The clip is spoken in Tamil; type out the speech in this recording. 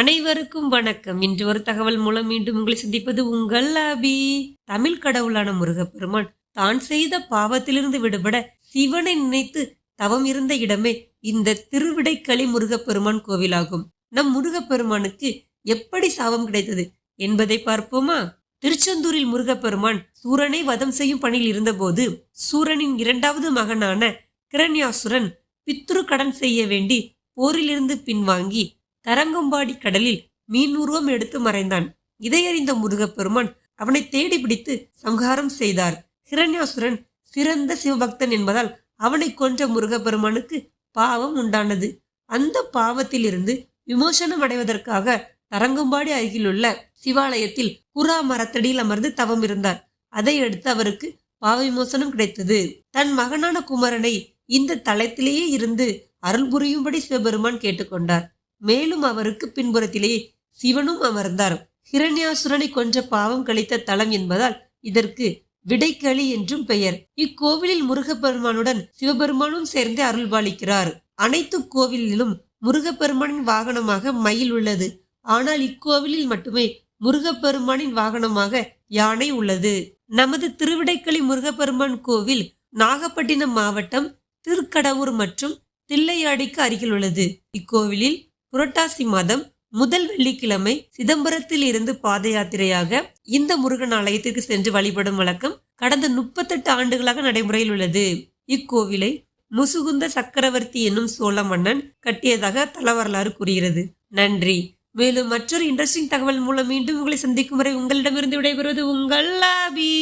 அனைவருக்கும் வணக்கம். இன்று ஒரு தகவல் மூலம் மீண்டும் உங்களை சந்திப்பது உங்கள் அபி. தமிழ் கடவுளான முருகப்பெருமான் தான் செய்த பாவத்திலிருந்து விடுபட சிவனை நினைத்து தவம் இருந்த இடமே இந்த திருவிடைக்களி முருகப்பெருமான் கோவிலாகும். நம் முருகப்பெருமானுக்கு எப்படி சாபம் கிடைத்தது என்பதை பார்ப்போமா? திருச்செந்தூரில் முருகப்பெருமான் சூரனை வதம் செய்யும் பணியில் இருந்தபோது சூரனின் இரண்டாவது மகனான கிரண்யாசுரன் பித்ரு கடன் செய்ய வேண்டி போரிலிருந்து பின்வாங்கி தரங்கம்பாடி கடலில் மீன் உருவம் எடுத்து மறைந்தான். இதையறிந்த முருகப்பெருமான் அவனை தேடி பிடித்து சம்ஹாரம் செய்தார். ஹிரண்யாசுரன் சிறந்த சிவபக்தன் என்பதால் அவனை கொன்ற முருகப்பெருமானுக்கு பாவம் உண்டானது. அந்த பாவத்திலிருந்து விமோசனம் அடைவதற்காக தரங்கம்பாடி அருகிலுள்ள சிவாலயத்தில் குரா மரத்தடியில் அமர்ந்து தவம் இருந்தார். அதையடுத்து அவருக்கு பாவ விமோசனம் கிடைத்தது. தன் மகனான குமரனை இந்த தளத்திலேயே இருந்து அருள் புரியும்படி சிவபெருமான் கேட்டுக்கொண்டார். மேலும் அவருக்கு பின்புறத்திலேயே சிவனும் அமர்ந்தார். ஹிரண்யாசுரனை கொன்ற பாவம் கழித்த தலம் என்பதால் இதற்கு விடைக்களி என்றும் பெயர். இக்கோவிலில் முருகப்பெருமானுடன் சிவபெருமானும் சேர்ந்து அருள்பாலிக்கிறார். அனைத்து கோவிலிலும் முருகப்பெருமானின் வாகனமாக மயில் உள்ளது. ஆனால் இக்கோவிலில் மட்டுமே முருகப்பெருமானின் வாகனமாக யானை உள்ளது. நமது திருவிடைக்களி முருகப்பெருமான் கோவில் நாகப்பட்டினம் மாவட்டம் திருக்கடவூர் மற்றும் தில்லையாடிக்கு அருகில் உள்ளது. இக்கோவிலில் புரட்டாசி மாதம் முதல் வெள்ளிக்கிழமை சிதம்பரத்தில் இருந்து பாத யாத்திரையாக இந்த முருகன் ஆலயத்திற்கு சென்று வழிபடும் வழக்கம் கடந்த 38 ஆண்டுகளாக நடைமுறையில் உள்ளது. இக்கோவிலை முசுகுந்த சக்கரவர்த்தி என்னும் சோழ மன்னன் கட்டியதாக தல வரலாறு கூறுகிறது. நன்றி. மேலும் மற்றொரு இன்ட்ரெஸ்டிங் தகவல் மூலம் மீண்டும் உங்களை சந்திக்கும் வரை உங்களிடமிருந்து விடைபெறுவது உங்கள் அபி.